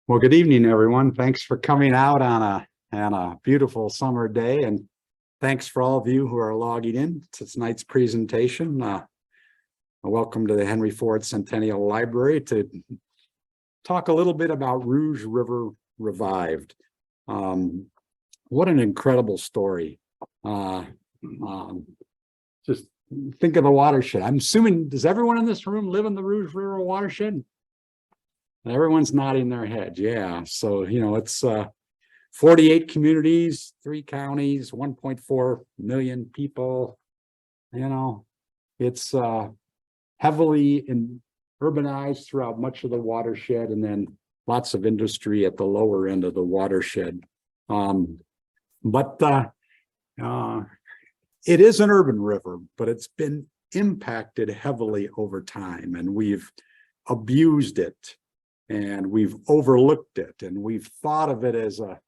Well, good evening, everyone. Thanks for coming out on a beautiful summer day, and thanks for all of you who are logging in to tonight's presentation. Welcome to the Henry Ford Centennial Library to talk a little bit about Rouge River Revived. What an incredible story. Just think of the watershed. I'm assuming, does everyone in this room live in the Rouge River watershed? Everyone's nodding their head. Yeah. So, it's 48 communities, 3 counties, 1.4 million people. It's heavily urbanized throughout much of the watershed, and then lots of industry at the lower end of the watershed. But it is an urban river, but it's been impacted heavily over time, and we've abused it. And we've overlooked it, and we've thought of it as a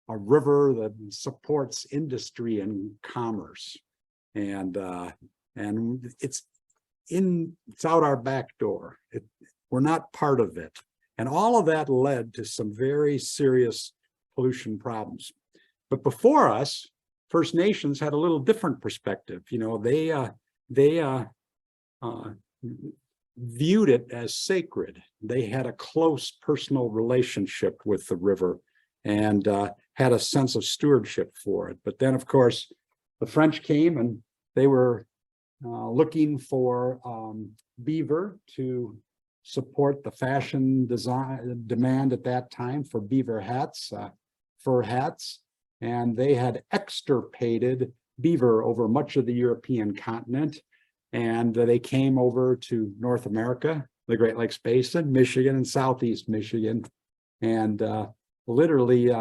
river that supports industry and commerce, and it's out our back door. We're not part of it, and all of that led to some very serious pollution problems. But before us, First Nations had a little different perspective. They viewed it as sacred. They had a close personal relationship with the river and had a sense of stewardship for it. But then, of course, the French came and they were looking for beaver to support the fashion design demand at that time for beaver hats, fur hats, and they had extirpated beaver over much of the European continent. And they came over to North America, the Great Lakes Basin, Michigan, and Southeast Michigan. And literally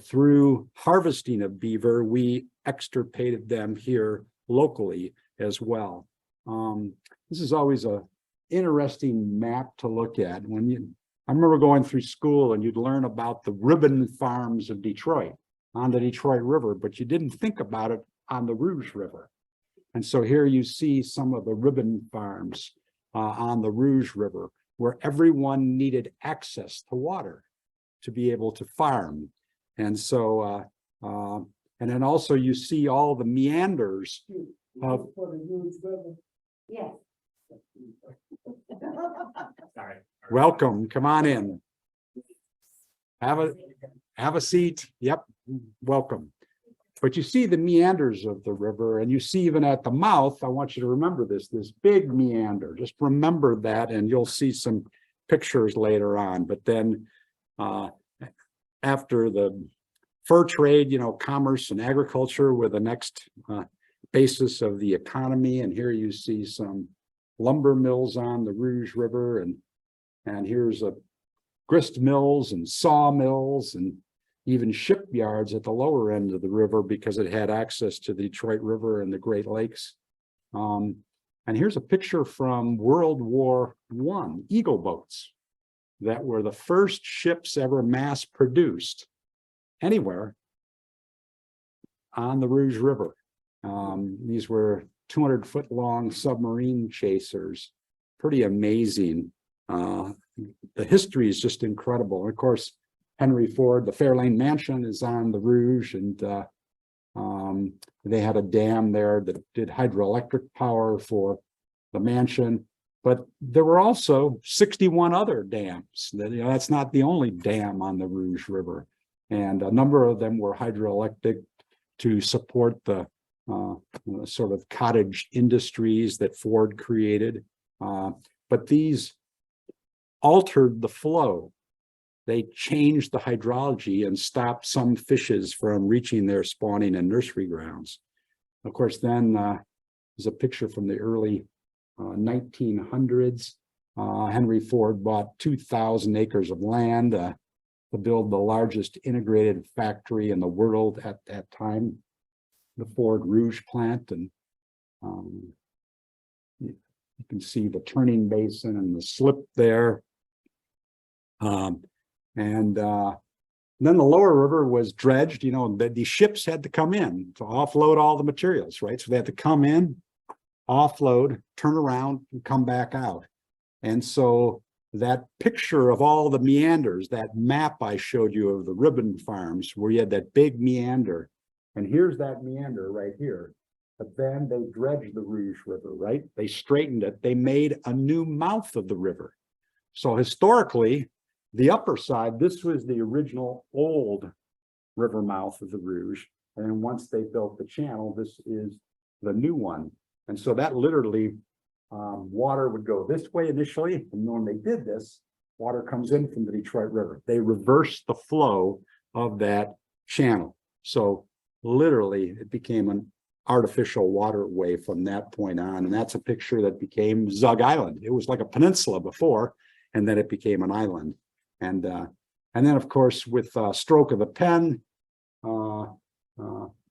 through harvesting of beaver, we extirpated them here locally as well. This is always an interesting map to look at. I remember going through school and you'd learn about the ribbon farms of Detroit on the Detroit River, but you didn't think about it on the Rouge River. And so here you see some of the ribbon farms on the Rouge River, where everyone needed access to water to be able to farm. And so, and then also you see all the meanders of. Yes. Sorry. Welcome, come on in. Have a seat. Yep, welcome. But you see the meanders of the river, and you see even at the mouth, I want you to remember this big meander. Just remember that, and you'll see some pictures later on. But then after the fur trade, commerce and agriculture were the next basis of the economy. And here you see some lumber mills on the Rouge River, and here's grist mills and sawmills and even shipyards at the lower end of the river because it had access to the Detroit River and the Great Lakes. And here's a picture from World War I, Eagle boats that were the first ships ever mass produced anywhere on the Rouge River. These were 200-foot long submarine chasers, pretty amazing. The history is just incredible. And of course, Henry Ford, the Fairlane Mansion is on the Rouge, and they had a dam there that did hydroelectric power for the mansion. But there were also 61 other dams. That's not the only dam on the Rouge River. And a number of them were hydroelectric to support the sort of cottage industries that Ford created. But these altered the flow. They changed the hydrology and stopped some fishes from reaching their spawning and nursery grounds. Of course, then there's a picture from the early 1900s. Henry Ford bought 2,000 acres of land to build the largest integrated factory in the world at that time, the Ford Rouge plant. And you can see the turning basin and the slip there. And then the lower river was dredged. The ships had to come in to offload all the materials, right? So they had to come in, offload, turn around, and come back out. And so that picture of all the meanders, that map I showed you of the ribbon farms where you had that big meander. And here's that meander right here. But then they dredged the Rouge River, right? They straightened it. They made a new mouth of the river. So historically, the upper side, this was the original old river mouth of the Rouge. And then once they built the channel, this is the new one. And so that literally, water would go this way initially. And when they did this, water comes in from the Detroit River. They reversed the flow of that channel. So literally it became an artificial waterway from that point on. And that's a picture that became Zug Island. It was like a peninsula before, and then it became an island. And then of course, with stroke of the pen,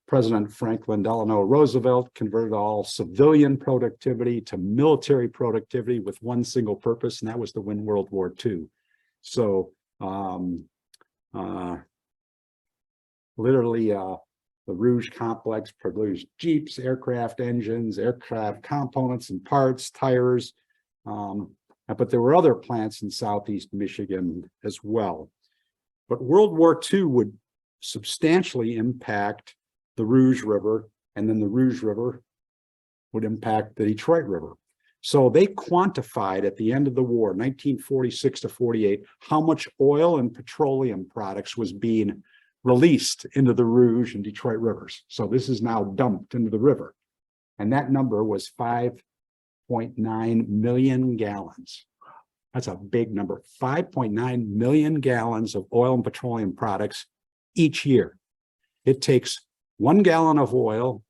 President Franklin Delano Roosevelt converted all civilian productivity to military productivity with one single purpose, and that was to win World War II. So literally, the Rouge complex produced Jeeps, aircraft engines, aircraft components and parts, tires. But there were other plants in Southeast Michigan as well. But World War II would substantially impact the Rouge River, and then the Rouge River would impact the Detroit River. So they quantified at the end of the war, 1946 to 48, how much oil and petroleum products was being released into the Rouge and Detroit rivers. So this is now dumped into the river. And that number was 5.9 million gallons. That's a big number, 5.9 million gallons of oil and petroleum products each year. It takes 1 gallon of oil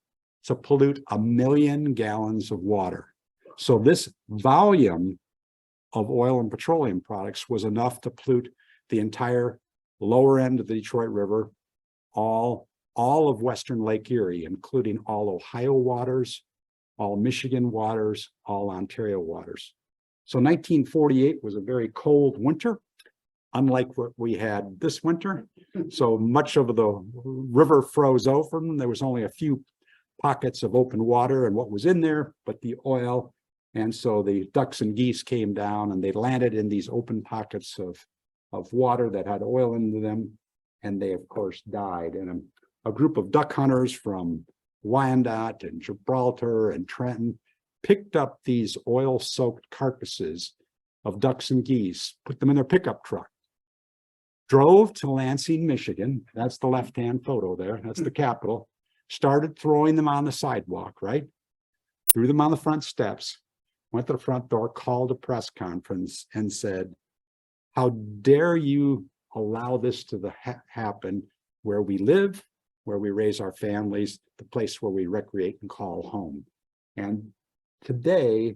to pollute 1 million gallons of water. So this volume of oil and petroleum products was enough to pollute the entire lower end of the Detroit River, all of Western Lake Erie, including all Ohio waters, all Michigan waters, all Ontario waters. So 1948 was a very cold winter, unlike what we had this winter. So much of the river froze over, and there was only a few pockets of open water and what was in there, but the oil. And so the ducks and geese came down and they landed in these open pockets of water that had oil into them. And they, of course, died. And a group of duck hunters from Wyandotte and Gibraltar and Trenton picked up these oil-soaked carcasses of ducks and geese, put them in their pickup truck, drove to Lansing, Michigan. That's the left-hand photo there. That's the capital. Started throwing them on the sidewalk, right? Threw them on the front steps, went to the front door, called a press conference and said, how dare you allow this to happen where we live, where we raise our families, the place where we recreate and call home. And today,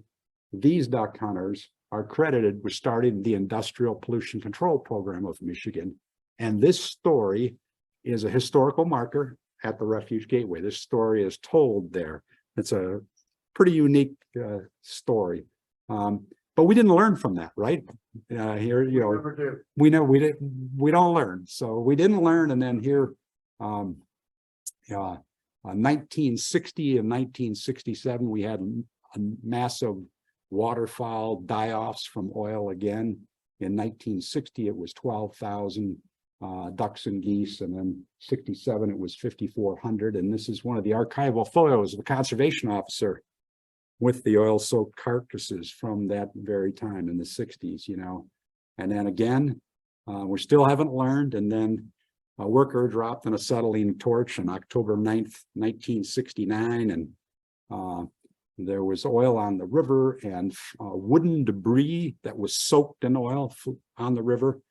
these duck hunters are credited with starting the Industrial Pollution Control Program of Michigan. And this story is a historical marker at the Refuge Gateway. This story is told there. It's a pretty unique story. But we didn't learn from that, right? Here, you know, we don't learn. So we didn't learn. And then here, 1960 and 1967, we had a massive waterfowl die-offs from oil again. In 1960, it was 12,000 ducks and geese, and then 67, it was 5,400. And this is one of the archival photos of the conservation officer with the oil-soaked carcasses from that very time in the 60s, you know. And then again, we still haven't learned. And then a worker dropped an acetylene torch on October 9th, 1969, and there was oil on the river and wooden debris that was soaked in oil on the river.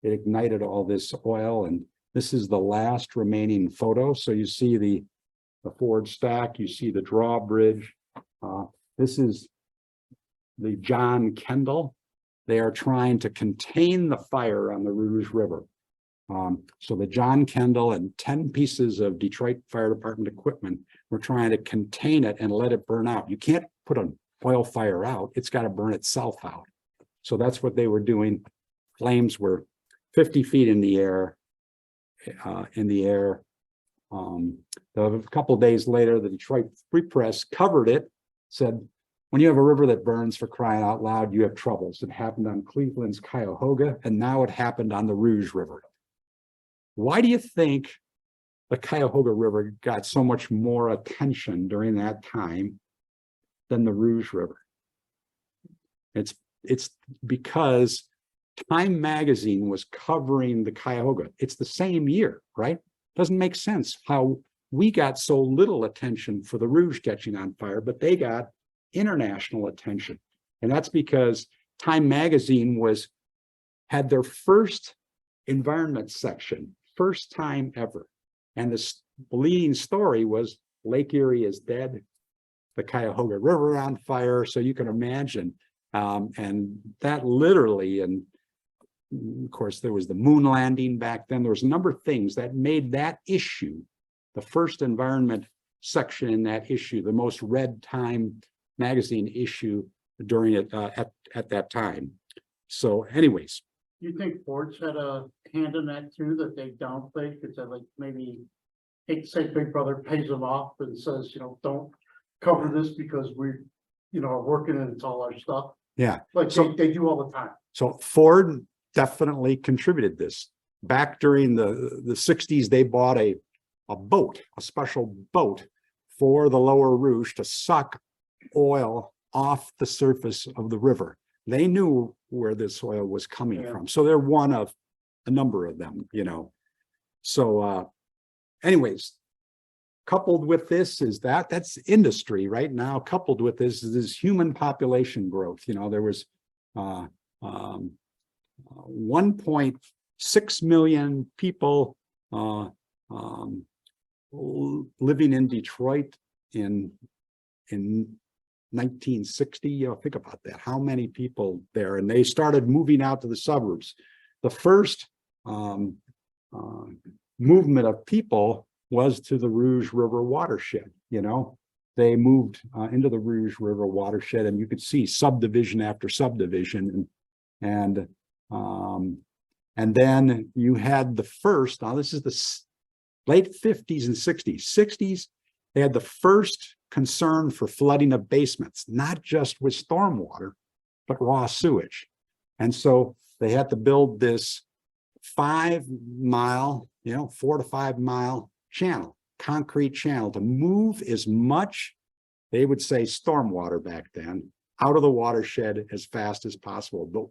It ignited all this oil, and this is the last remaining photo. So you see the Ford stack, you see the drawbridge. This is the John Kendall. They are trying to contain the fire on the Rouge River. So the John Kendall and 10 pieces of Detroit Fire Department equipment were trying to contain it and let it burn out. You can't put an oil fire out. It's got to burn itself out. So that's what they were doing. Flames were 50 feet in the air. A couple of days later, the Detroit Free Press covered it, said, when you have a river that burns, for crying out loud, you have troubles. It happened on Cleveland's Cuyahoga, and now it happened on the Rouge River. Why do you think the Cuyahoga River got so much more attention during that time than the Rouge River? It's because Time magazine was covering the Cuyahoga. It's the same year, right? Doesn't make sense how we got so little attention for the Rouge catching on fire, but they got international attention. And that's because Time magazine had their first environment section, first time ever. And the leading story was Lake Erie is dead, the Cuyahoga River on fire. So you can imagine, and that literally, and of course, there was the moon landing back then. There was a number of things that made that issue, the first environment section in that issue, the most read Time magazine issue during it at that time. So anyways. You think Ford's had a hand in that too, that they downplay because they're like maybe hate to say Big Brother pays them off and says, don't cover this because we, are working and it's all our stuff. Yeah. Like So they do all the time. So Ford definitely contributed this. Back during the 60s, they bought a boat, a special boat for the lower Rouge to suck oil off the surface of the river. They knew where this oil was coming from. So they're one of a number of them, So anyways, coupled with this is that's industry right now. Coupled with this is this human population growth. There was 1.6 million people living in Detroit in 1960. Think about that. How many people there? And they started moving out to the suburbs. The first movement of people was to the Rouge River watershed. They moved into the Rouge River watershed, and you could see subdivision after subdivision, and then you had the first. Now this is the late 50s and 60s. 60s, they had the first concern for flooding of basements, not just with stormwater, but raw sewage. And so they had to build this 5-mile, 4 to 5 mile channel, concrete channel, to move as much, they would say stormwater back then, out of the watershed as fast as possible. But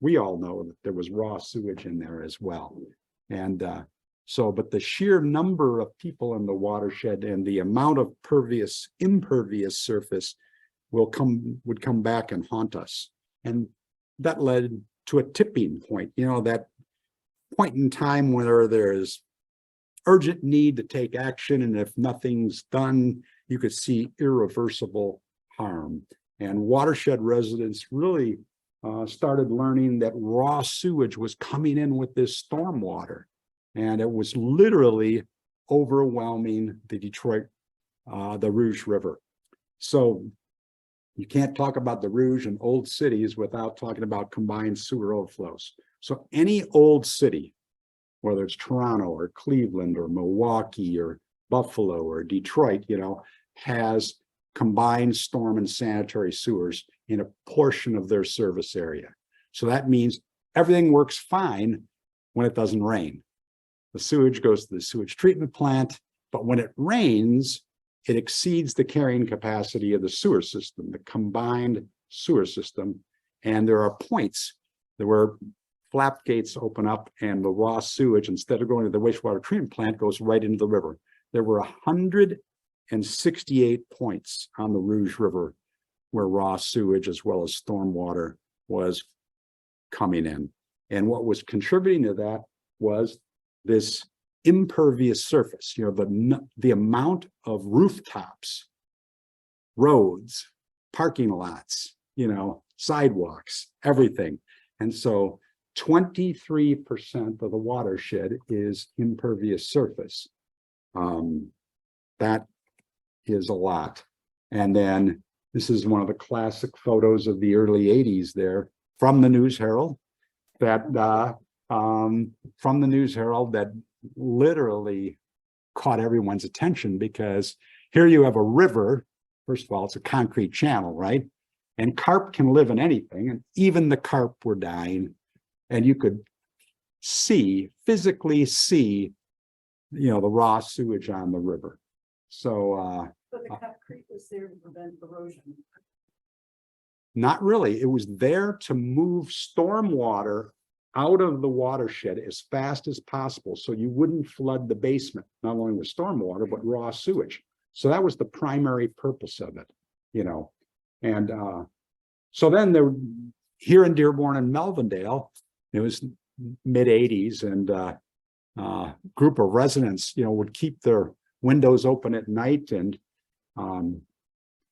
we all know that there was raw sewage in there as well. And but the sheer number of people in the watershed and the amount of impervious surface would come back and haunt us. And that led to a tipping point, that point in time where there's urgent need to take action. And if nothing's done, you could see irreversible harm. And watershed residents really started learning that raw sewage was coming in with this stormwater. And it was literally overwhelming the Detroit, the Rouge River. So you can't talk about the Rouge and old cities without talking about combined sewer overflows. So any old city, whether it's Toronto or Cleveland or Milwaukee or Buffalo or Detroit, has combined storm and sanitary sewers in a portion of their service area. So that means everything works fine when it doesn't rain. The sewage goes to the sewage treatment plant, but when it rains, it exceeds the carrying capacity of the sewer system, the combined sewer system. And there are points where flap gates open up and the raw sewage, instead of going to the wastewater treatment plant, goes right into the river. There were 168 points on the Rouge River where raw sewage as well as stormwater was coming in. And what was contributing to that was this impervious surface, the amount of rooftops, roads, parking lots, sidewalks, everything. And so 23% of the watershed is impervious surface. That is a lot. And then this is one of the classic photos of the early 80s there from the News Herald that literally caught everyone's attention, because here you have a river first of all, it's a concrete channel, right? And carp can live in anything, and even the carp were dying. And you could physically see, the raw sewage on the river. So But the concrete was there to prevent erosion. not really. It was there to move stormwater out of the watershed as fast as possible, so you wouldn't flood the basement, not only with stormwater, but raw sewage. So that was the primary purpose of it, And so then here in Dearborn and Melvindale, it was mid-80s, and group of residents, would keep their windows open at night, and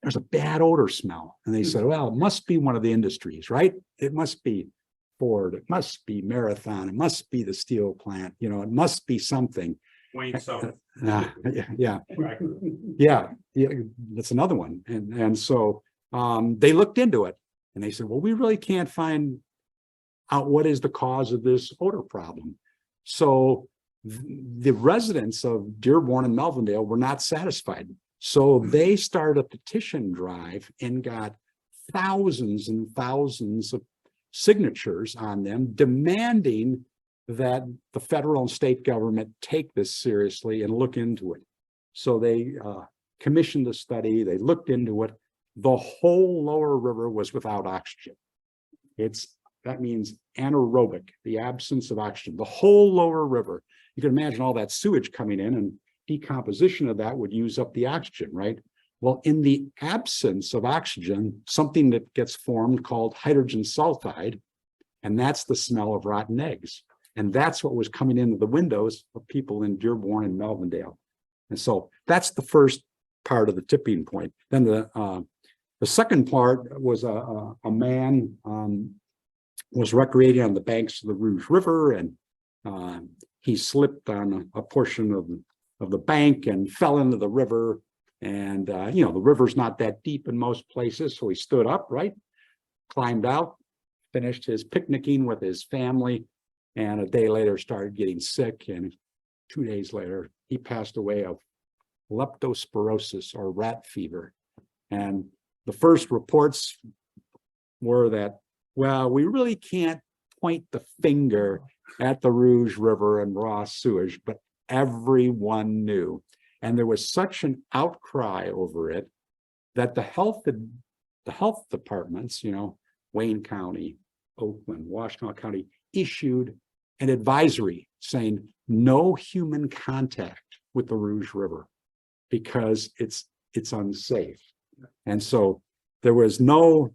there's a bad odor smell. And they said, well, it must be one of the industries, right? It must be Ford, it must be Marathon, it must be the steel plant, it must be something. Wayne Summers. Yeah, that's another one. And so they looked into it, and they said, well, we really can't find out what is the cause of this odor problem. So the residents of Dearborn and Melvindale were not satisfied. So they started a petition drive and got thousands and thousands of signatures on them, demanding that the federal and state government take this seriously and look into it. So they commissioned a study, they looked into it. The whole lower river was without oxygen. That means anaerobic, the absence of oxygen. The whole lower river. You can imagine all that sewage coming in, and decomposition of that would use up the oxygen, right? Well, in the absence of oxygen, something that gets formed called hydrogen sulfide, and that's the smell of rotten eggs. And that's what was coming into the windows of people in Dearborn and Melvindale. And so that's the first part of the tipping point. Then the second part was a man was recreating on the banks of the Rouge River, and he slipped on a portion of the bank and fell into the river. And the river's not that deep in most places, so he stood up, right, climbed out, finished his picnicking with his family, and a day later started getting sick, and 2 days later he passed away of leptospirosis, or rat fever. And the first reports were that, well, we really can't point the finger at the Rouge River and raw sewage, but everyone knew. And there was such an outcry over it that the health departments, Wayne County, Oakland, Washtenaw County, issued an advisory saying no human contact with the Rouge River because it's unsafe. And so there was no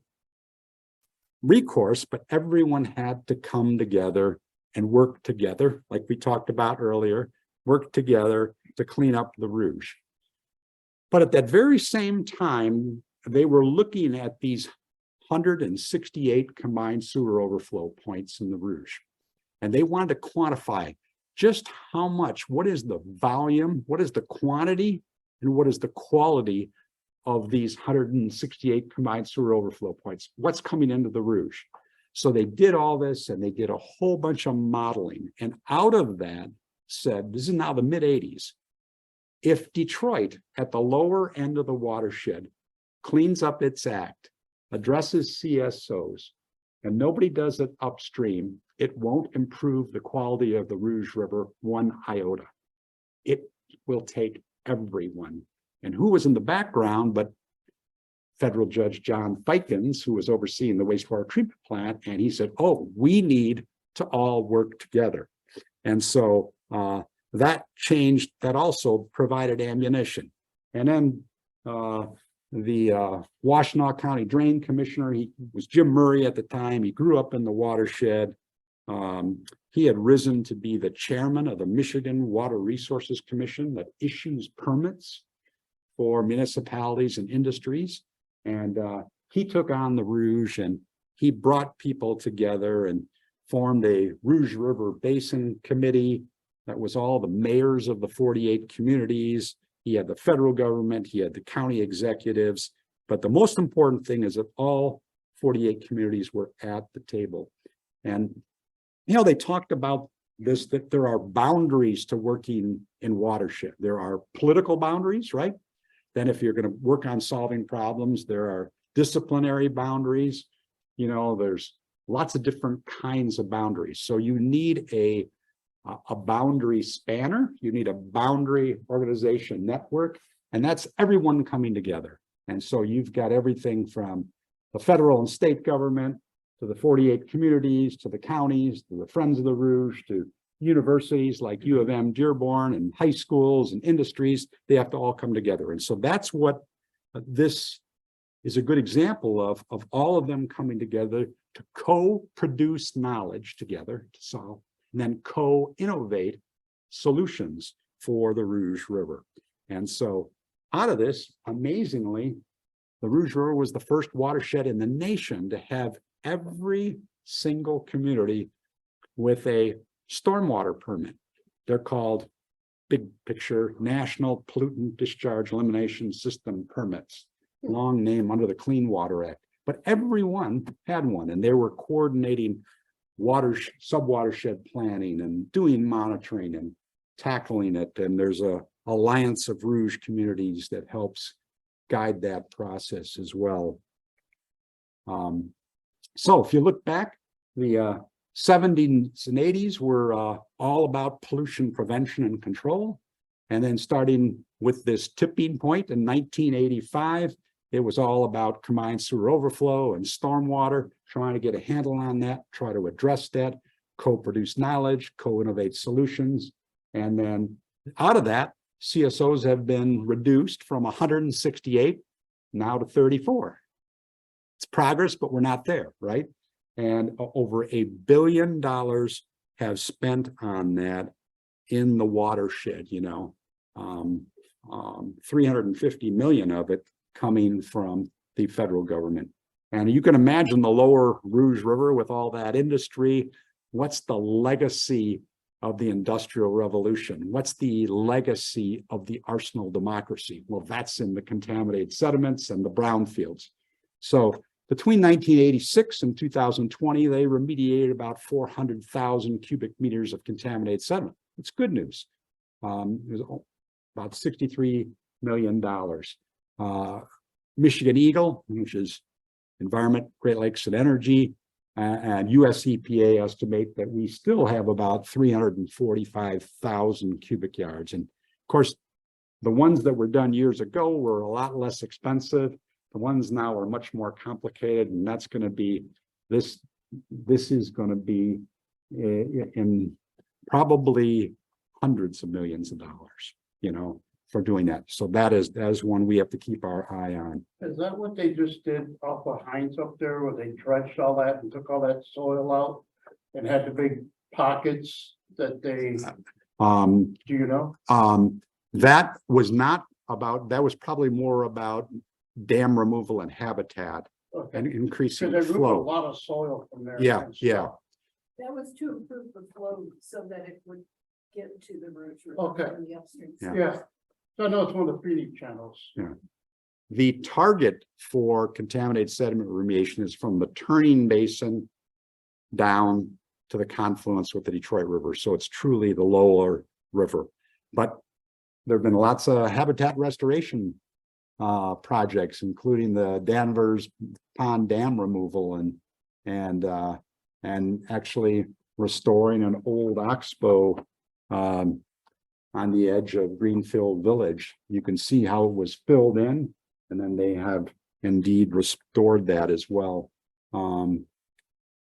recourse, but everyone had to come together and work together, like we talked about earlier, work together to clean up the Rouge. But at that very same time, they were looking at these 168 combined sewer overflow points in the Rouge. And they wanted to quantify just how much, what is the volume, what is the quantity, and what is the quality of these 168 combined sewer overflow points, what's coming into the Rouge. So they did all this, and they did a whole bunch of modeling. And out of that said, this is now the mid-80s, if Detroit at the lower end of the watershed cleans up its act, addresses CSOs, and nobody does it upstream, it won't improve the quality of the Rouge River one iota. It will take everyone. And who was in the background but federal judge John Fikens, who was overseeing the wastewater treatment plant, and he said, oh, we need to all work together. And so that changed, that also provided ammunition. And then the Washtenaw County Drain Commissioner, he was Jim Murray at the time. He grew up in the watershed. He had risen to be the chairman of the Michigan Water Resources Commission that issues permits for municipalities and industries. And he took on the Rouge, and he brought people together and formed a Rouge River Basin Committee that was all the mayors of the 48 communities. He had the federal government, he had the county executives, but the most important thing is that all 48 communities were at the table. And, they talked about this, that there are boundaries to working in watershed. There are political boundaries, right? Then if you're going to work on solving problems, there are disciplinary boundaries. There's lots of different kinds of boundaries. So you need a boundary spanner, you need a boundary organization network, and that's everyone coming together. And so you've got everything from the federal and state government to the 48 communities, to the counties, to the Friends of the Rouge, to universities like U of M Dearborn, and high schools and industries. They have to all come together. And so that's what this is a good example of all of them coming together to co-produce knowledge together to solve, and then co-innovate solutions for the Rouge River. And so out of this, amazingly, the Rouge River was the first watershed in the nation to have every single community with a stormwater permit. They're called, big picture, National Pollutant Discharge Elimination System permits, long name under the Clean Water Act. But everyone had one, and they were coordinating sub-watershed planning and doing monitoring and tackling it. And there's a alliance of Rouge communities that helps guide that process as well. So if you look back, the 70s and 80s were all about pollution prevention and control. And then starting with this tipping point in 1985, it was all about combined sewer overflow and stormwater, trying to get a handle on that, try to address that, co-produce knowledge, co-innovate solutions. And then out of that, CSOs have been reduced from 168 now to 34. It's progress, but we're not there, right? And over $1 billion have spent on that in the watershed, 350 million of it coming from the federal government. And you can imagine the lower Rouge River with all that industry. What's the legacy of the Industrial Revolution? What's the legacy of the arsenal democracy? Well, that's in the contaminated sediments and the brownfields. So between 1986 and 2020, they remediated about 400,000 cubic meters of contaminated sediment. It's good news. It was about $63 million. Michigan Eagle, which is Environment, Great Lakes and Energy, and US EPA estimate that we still have about 345,000 cubic yards. And of course, the ones that were done years ago were a lot less expensive. The ones now are much more complicated, and that's going to be this is going to be in probably hundreds of millions of dollars, for doing that. So that is one we have to keep our eye on. Is that what they just did off of Heinz up there, where they dredged all that and took all that soil out and had the big pockets that they, do you know? That was not about, that was probably more about dam removal and habitat and increasing Because they removed a flow. lot of soil from there. Yeah, and yeah. stuff. That was to improve the flow so that it would get to the Rouge River Okay. from the upstream. Yeah. Yeah, so I know it's one of the feeding channels. Yeah. The target for contaminated sediment remediation is from the Turning Basin down to the confluence with the Detroit River. So it's truly the lower river. But there have been lots of habitat restoration projects, including the Danvers Pond Dam removal and actually restoring an old oxbow on the edge of Greenfield Village. You can see how it was filled in, and then they have indeed restored that as well.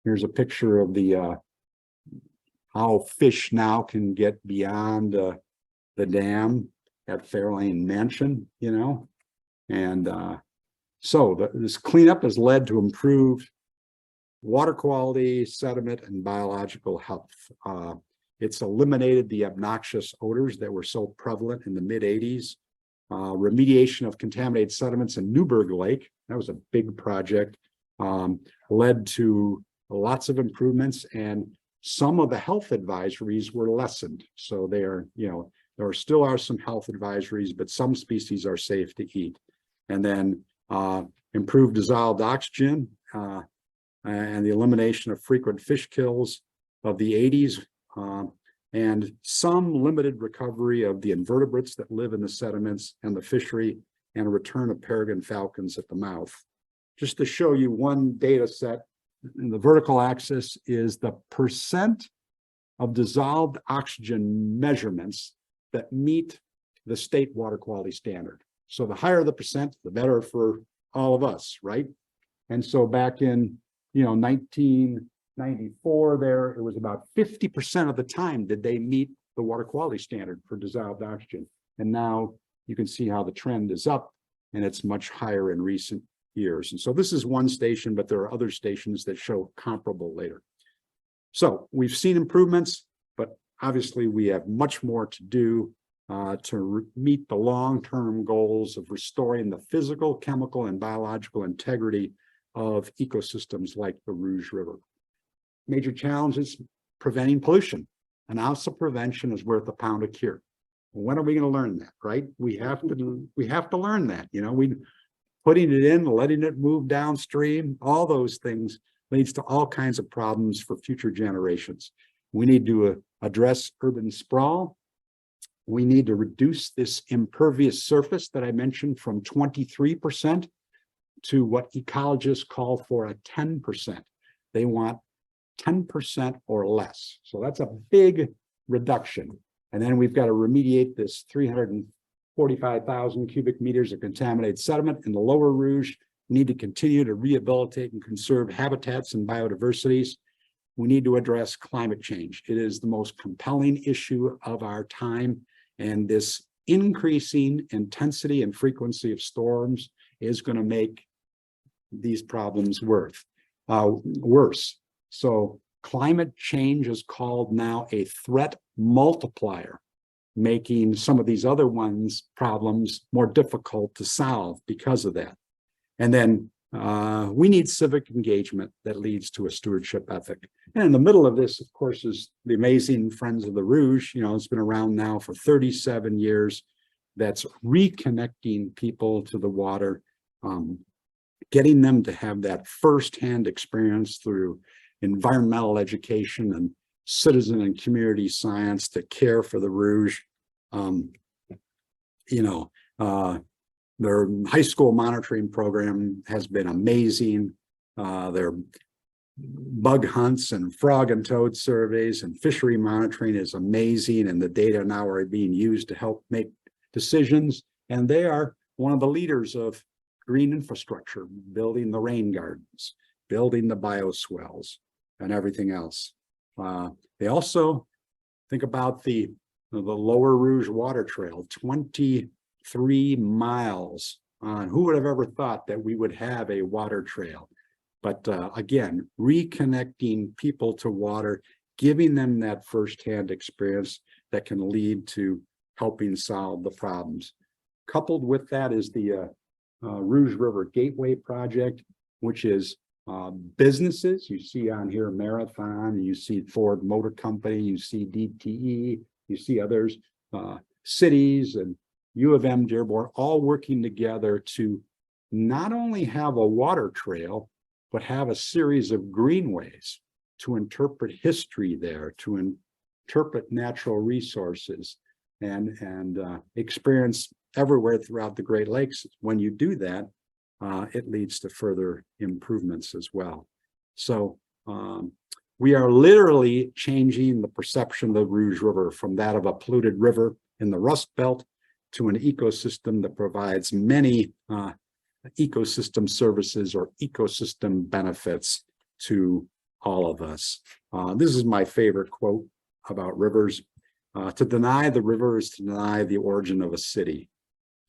Here's a picture of the how fish now can get beyond the dam at Fairlane Mansion, and so this cleanup has led to improved water quality, sediment, and biological health. It's eliminated the obnoxious odors that were so prevalent in the mid-'80s. Remediation of contaminated sediments in Newburgh Lake, that was a big project, led to lots of improvements, and some of the health advisories were lessened. So there still are some health advisories, but some species are safe to eat. And then improved dissolved oxygen and the elimination of frequent fish kills of the 80s, and some limited recovery of the invertebrates that live in the sediments and the fishery and a return of peregrine falcons at the mouth. Just to show you one data set, in the vertical axis is the percent of dissolved oxygen measurements that meet the state water quality standard. So the higher the percent, the better for all of us, right? And so back in 1994 there, it was about 50% of the time did they meet the water quality standard for dissolved oxygen. And now you can see how the trend is up, and it's much higher in recent years. And so this is one station, but there are other stations that show comparable later. So we've seen improvements, but obviously we have much more to do to meet the long-term goals of restoring the physical, chemical, and biological integrity of ecosystems like the Rouge River. Major challenges: preventing pollution. An ounce of prevention is worth a pound of cure. When are we going to learn that, right? We have to learn that. We putting it in, letting it move downstream, all those things leads to all kinds of problems for future generations. We need to address urban sprawl. We need to reduce this impervious surface that I mentioned from 23% to what ecologists call for a 10%. They want 10% or less. So that's a big reduction. And then we've got to remediate this 345,000 cubic meters of contaminated sediment in the lower Rouge. We need to continue to rehabilitate and conserve habitats and biodiversities. We need to address climate change. It is the most compelling issue of our time. And this increasing intensity and frequency of storms is going to make these problems worse. So climate change is called now a threat multiplier, making some of these other problems more difficult to solve because of that. And then we need civic engagement that leads to a stewardship ethic. And in the middle of this, of course, is the amazing Friends of the Rouge. It's been around now for 37 years. That's reconnecting people to the water, getting them to have that firsthand experience through environmental education and citizen and community science to care for the Rouge. Their high school monitoring program has been amazing. Their bug hunts and frog and toad surveys and fishery monitoring is amazing, and the data now are being used to help make decisions. And they are one of the leaders of green infrastructure, building the rain gardens, building the bioswales, and everything else. They also think about the lower Rouge water trail, 23 miles on. Who would have ever thought that we would have a water trail? But again, reconnecting people to water, giving them that firsthand experience that can lead to helping solve the problems. Coupled with that is the Rouge River Gateway Project, which is businesses. You see on here Marathon, you see Ford Motor Company, you see DTE, you see others, cities and U of M, Dearborn, all working together to not only have a water trail, but have a series of greenways to interpret history there, to interpret natural resources and experience everywhere throughout the Great Lakes. When you do that, it leads to further improvements as well. So we are literally changing the perception of the Rouge River from that of a polluted river in the Rust Belt to an ecosystem that provides many ecosystem services or ecosystem benefits to all of us. This is my favorite quote about rivers. To deny the river is to deny the origin of a city.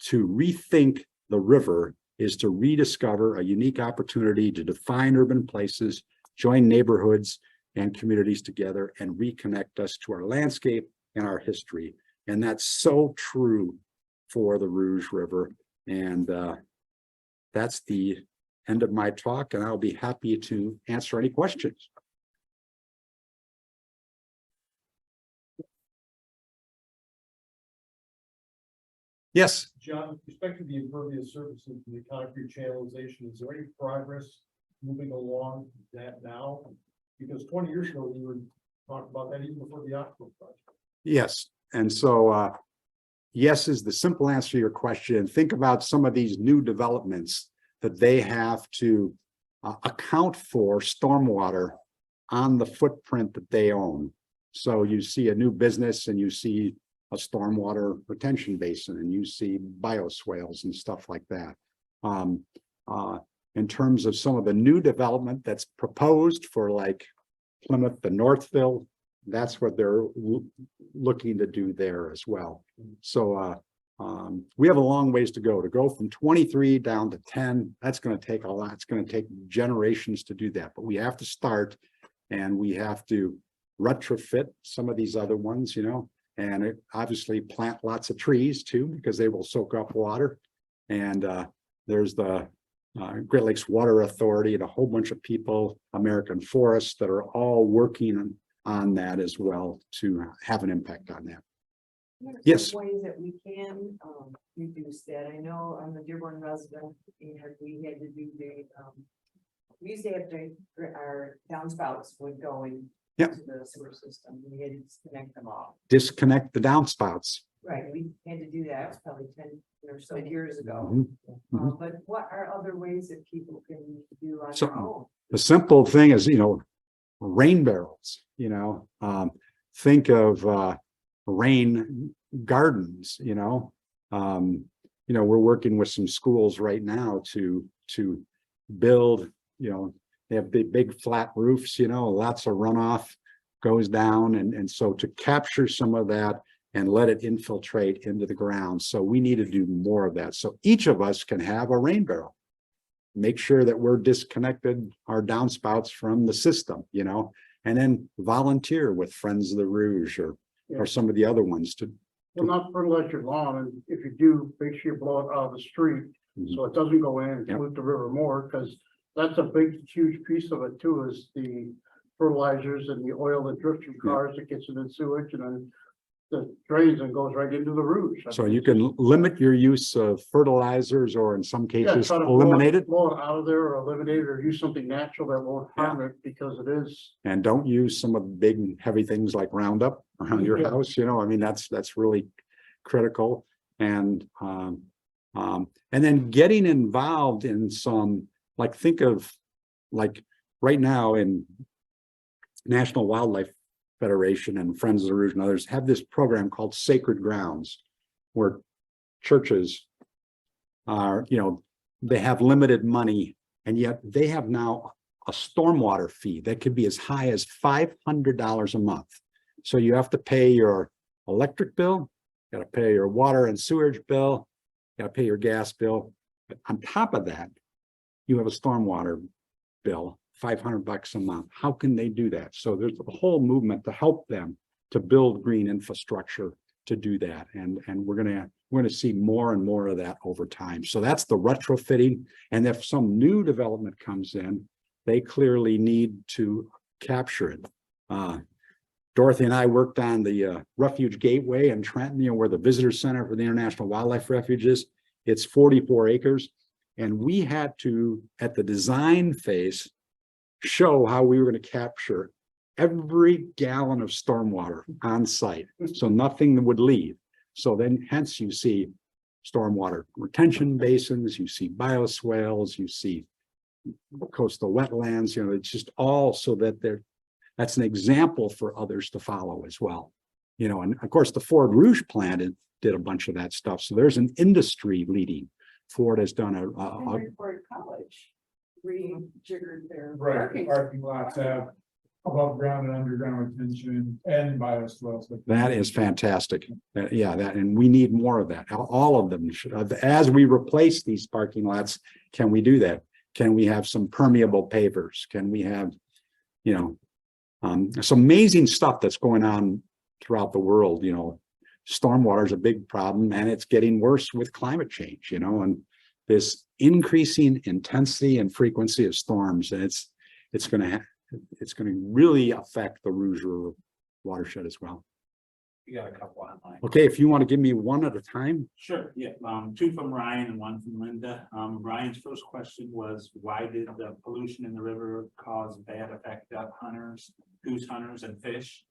To rethink the river is to rediscover a unique opportunity to define urban places, join neighborhoods and communities together, and reconnect us to our landscape and our history. And that's so true for the Rouge River. And that's the end of my talk, and I'll be happy to answer any questions. Yes. John, with respect to the impervious surfaces and the concrete channelization, is there any progress moving along that now? Because 20 years ago, we were talking about that even before the Aqua project. Yes. And so yes is the simple answer to your question. And think about some of these new developments that they have to account for stormwater on the footprint that they own. So you see a new business and you see a stormwater retention basin and you see bioswales and stuff like that. In terms of some of the new development that's proposed for like Plymouth and Northville, that's what they're looking to do there as well. So we have a long ways to go from 23 down to 10. That's going to take a lot. It's going to take generations to do that, but we have to start, and we have to retrofit some of these other ones, you know, and obviously plant lots of trees too, because they will soak up water. And there's the Great Lakes Water Authority and a whole bunch of people, American Forests, that are all working on that as well to have an impact on that. Yes. Ways that we can reduce that. I know I'm a Dearborn resident and we had to do we used to have our downspouts would go into the sewer system. We had to disconnect them all. Disconnect the downspouts. Right, we had to do that. It was probably 10 or so years ago. Mm-hmm. But what are other ways that people can do on So, their own? the simple thing is, you know, rain barrels, you know, think of rain gardens, you know, we're working with some schools right now to build, you know, they have big flat roofs, you know, lots of runoff goes down. And so to capture some of that and let it infiltrate into the ground. So we need to do more of that. So each of us can have a rain barrel. Make sure that we're disconnected our downspouts from the system, you know, and then volunteer with Friends of the Rouge or some of the other ones to. Well, not fertilize your lawn, and if you do, make sure you blow it out of the street, so it doesn't go in and pollute the river more, because that's a big, huge piece of it too, is the fertilizers and the oil that drifts from cars that gets into sewage and then the drains and goes right into the Rouge. So you can limit your use of fertilizers, or in some cases try to eliminate it. Blow it out of there, or eliminate it, or use something natural that won't harm it, because it is. And don't use some of the big heavy things like Roundup around your house, you know, I mean, that's really critical. And then getting involved in some, like, think of like right now in National Wildlife Federation and Friends of the Rouge and others have this program called Sacred Grounds, where churches are, you know, they have limited money, and yet they have now a stormwater fee that could be as high as $500 a month. So you have to pay your electric bill, you got to pay your water and sewage bill, you got to pay your gas bill. But on top of that, you have a stormwater bill, $500 a month. How can they do that? So there's a whole movement to help them to build green infrastructure to do that. And we're gonna see more and more of that over time. So that's the retrofitting. And if some new development comes in, they clearly need to capture it. Dorothy and I worked on the Refuge Gateway in Trenton, you know, where the visitor center for the International Wildlife Refuge is. It's 44 acres. And we had to, at the design phase, show how we were going to capture every gallon of stormwater on site, so nothing would leave. So then hence you see stormwater retention basins, you see bioswales, you see coastal wetlands, you know, it's just all so that that's an example for others to follow as well. You know, and of course the Ford Rouge plant did a bunch of that stuff. So there's an industry leading. Ford has done Ford College rejiggered their Parking lots have above ground and underground retention and bioswales. that is fantastic. And we need more of that. All of them should, as we replace these parking lots, can we do that? Can we have some permeable pavers? Can we have, you know, some amazing stuff that's going on throughout the world? You know, stormwater is a big problem, and it's getting worse with climate change, you know, and this increasing intensity and frequency of storms, and it's going to really affect the Rouge River watershed as well. You got a couple online. Okay, if you want to give me one at a time. Sure, yeah, two from Ryan and one from Linda. Ryan's first question was, why did the pollution in the river cause bad effect on hunters, goose hunters and fish?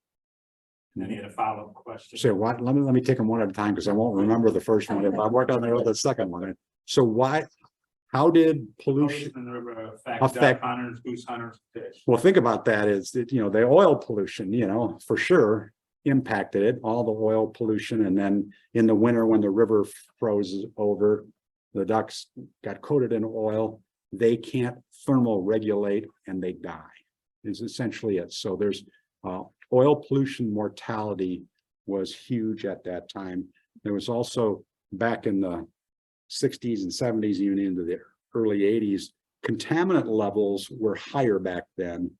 And then he had a follow-up question. So what, let me take them one at a time, because I won't remember the first one, if I work on the second one. So how did pollution? Pollution in the river Affect- affect duck hunters, goose hunters, fish. Well, think about that is that, the oil pollution, for sure impacted it, all the oil pollution. And then in the winter, when the river froze over, the ducks got coated in oil. They can't thermal regulate and they die is essentially it. So there's oil pollution mortality was huge at that time. There was also back in the 60s and 70s, even into the early 80s, contaminant levels were higher back then.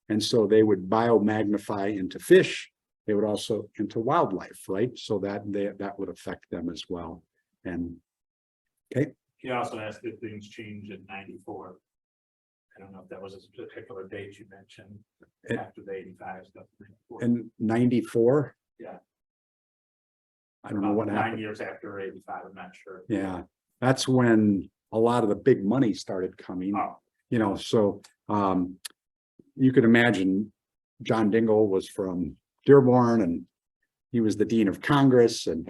And so they would biomagnify into fish. They would also into wildlife, right? So that would affect them as well. And He also asked if things changed in 94. I don't know if that was a particular date you mentioned after the 85 stuff. in 94. Yeah. I don't know what About happened. 9 years after 85, I'm not sure. Yeah, that's when a lot of the big money started coming, Oh, so you could imagine John Dingell was from Dearborn and he was the Dean of Congress and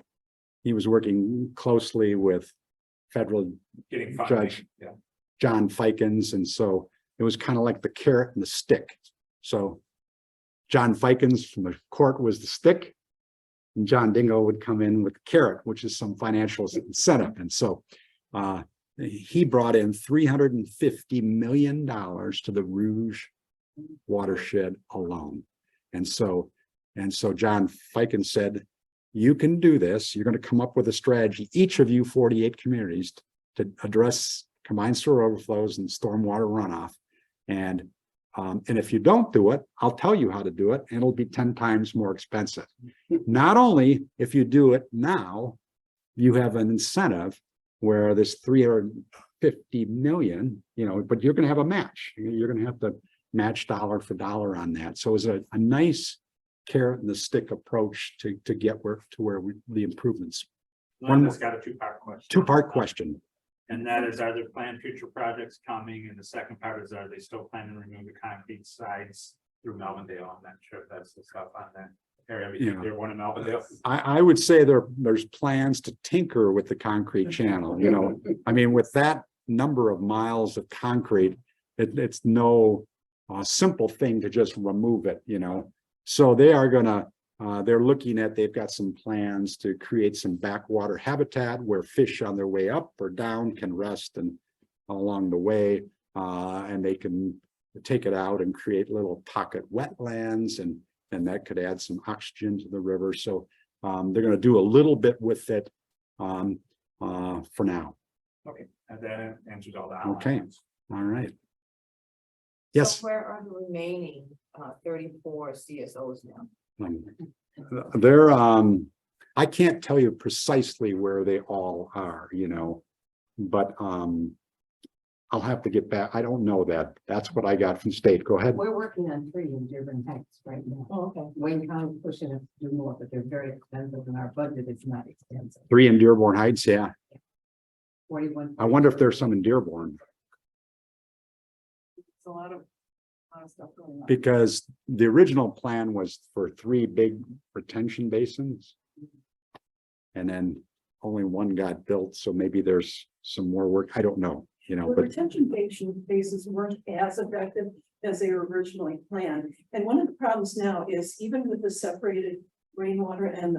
he was working closely with federal getting funding. Judge. Yeah. John Fikens. And so it was kind of like the carrot and the stick. So John Fikens from the court was the stick. And John Dingell would come in with the carrot, which is some financial incentive. And so he brought in $350 million to the Rouge watershed alone. And so John Fikens said, you can do this. You're going to come up with a strategy, each of you 48 communities, to address combined sewer overflows and stormwater runoff. And if you don't do it, I'll tell you how to do it, and it'll be 10 times more expensive. Not only if you do it now, you have an incentive where this 350 million, but you're going to have a match. You're going to have to match dollar for dollar on that. So it's a nice carrot and the stick approach to get the improvements. Linda's got a two-part question. Two-part question. And that is, are there planned future projects coming? And the second part is, are they still planning to remove the concrete sides through Melvindale? I'm not sure if that's the stuff on that area. Yeah. They're one in Melvindale. I would say there's plans to tinker with the concrete channel, I mean, with that number of miles of concrete, it's no simple thing to just remove it, So they are gonna, they're looking at, they've got some plans to create some backwater habitat where fish on their way up or down can rest and along the way, and they can take it out and create little pocket wetlands, and that could add some oxygen to the river. So they're going to do a little bit with it for now. Okay, and that answers all the Okay. outlines. All right. Yes. So where are the remaining 34 CSOs now? They're I can't tell you precisely where they all are, but I'll have to get back. I don't know that. That's what I got from state. Go ahead. We're working on 3 in Dearborn Heights right now. Oh, okay. Wayne County pushing us to do more, but they're very expensive and our budget is not expensive. 3 in Dearborn Heights. Yeah. 41. I wonder if there's some in Dearborn, It's a lot of stuff going on. because the original plan was for 3 big retention basins. And then only one got built. So maybe there's some more work. I don't know, The but retention bases weren't as effective as they were originally planned. And one of the problems now is even with the separated rainwater and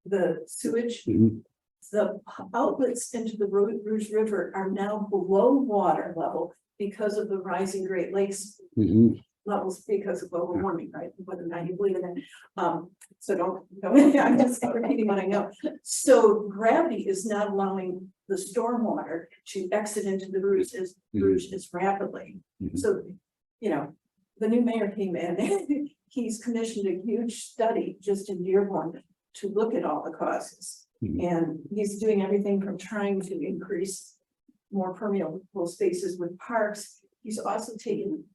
the sewage, Mhm. the outlets into the Rouge River are now below water level because of the rising Great Lakes Mhm. levels because of global warming, right? Whether or not you believe in it. So don't, I'm just repeating what I know. So gravity is not allowing the stormwater to exit into the Rouge as rapidly. Mhm. So, the new mayor came in, he's commissioned a huge study just in Dearborn to look at all the causes. Mhm. And he's doing everything from trying to increase more permeable spaces with parks. He's also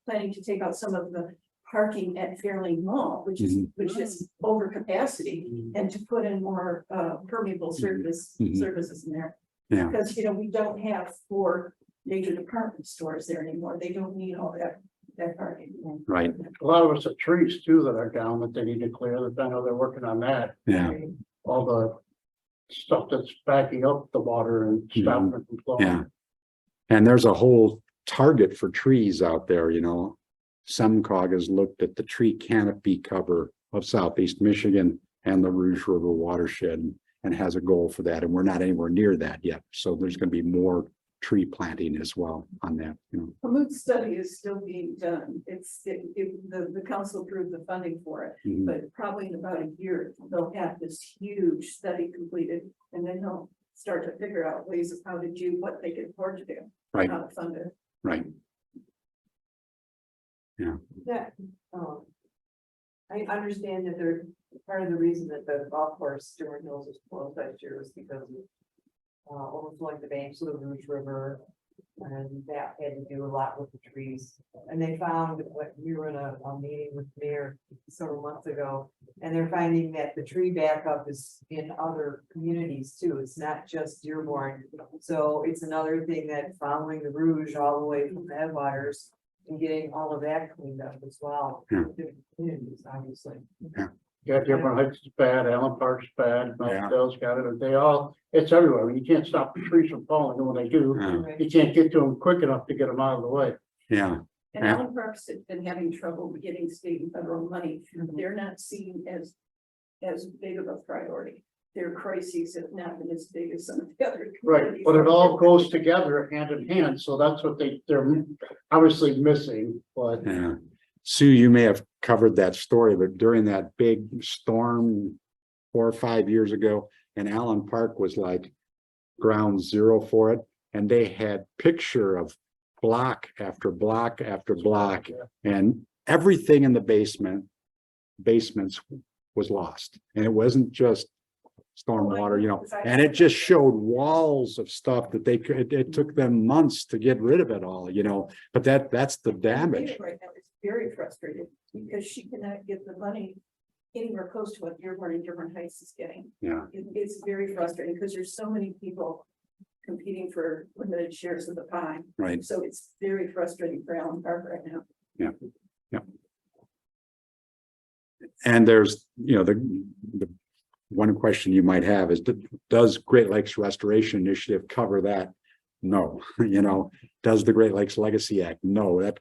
planning to take out some of the parking at Fairlane Mall, which is over capacity, and to put in more permeable services in there. Yeah. Because, we don't have 4 major department stores there anymore. They don't need all that that part. right, A lot of us have trees too that are down that they need to clear, that I know they're working on that. yeah, All the stuff that's backing up the water and stopping it from flowing. yeah. And there's a whole target for trees out there, you know. SEMCOG has looked at the tree canopy cover of Southeast Michigan and the Rouge River watershed and has a goal for that. And we're not anywhere near that yet. So there's going to be more tree planting as well on that, you know. A mood study is still being done. The council approved the funding for it, Mhm. but probably in about a year, they'll have this huge study completed. And then they'll start to figure out ways of how to do what they can afford to do. Right. How to fund it. Right. That, I understand that they're, part of the reason that the golf course, Stewart Hills was closed last year was because of overflowing the banks of the Rouge River. And that had to do a lot with the trees. And they found what we were in a meeting with the mayor several months ago. And they're finding that the tree backup is in other communities too. It's not just Dearborn. So it's another thing that following the Rouge all the way from the headwaters and getting all of that cleaned up as well. Yeah. Different communities, obviously. Yeah, Dearborn Heights is bad, Allen Park's bad, Yeah. Mount Dale's got it, they all, it's everywhere. You can't stop the trees from falling, and when they do, Yeah. Right. you can't get to them quick enough to get them out of the way. Yeah. And Yeah. Allen Parks have been having trouble getting state and federal money. They're not seen as big of a priority. Their crises have not been as big as some of the other. Right, communities. but it all goes together hand in hand, so that's what they're obviously missing, but. Yeah. Sue, you may have covered that story, but during that big storm 4 or 5 years ago, and Allen Park was like ground zero for it. And they had picture of block after block after block, and everything in the basements was lost. And it wasn't just stormwater, you know, and it just showed walls of stuff that they could, it took them months to get rid of it all, you know, but that's the damage. Right now, it's very frustrating because she cannot get the money anywhere close to what Dearborn and Dearborn Heights is getting. Yeah, It's very frustrating because there's so many people competing for limited shares of the pie. right. So it's very frustrating for Allen Park right now. And there's, you know, the one question you might have is, does Great Lakes Restoration Initiative cover that? No. You know, does the Great Lakes Legacy Act? No. That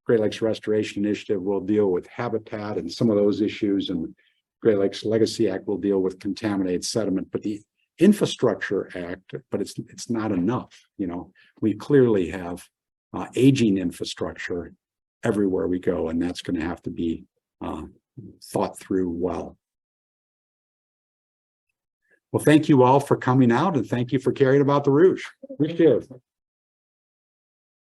Great Lakes Restoration Initiative will deal with habitat and some of those issues, and Great Lakes Legacy Act will deal with contaminated sediment. But the Infrastructure Act, but it's not enough. You know, we clearly have aging infrastructure everywhere we go, and that's going to have to be thought through well. Well, thank you all for coming out, and thank you for caring about the Rouge. Appreciate it.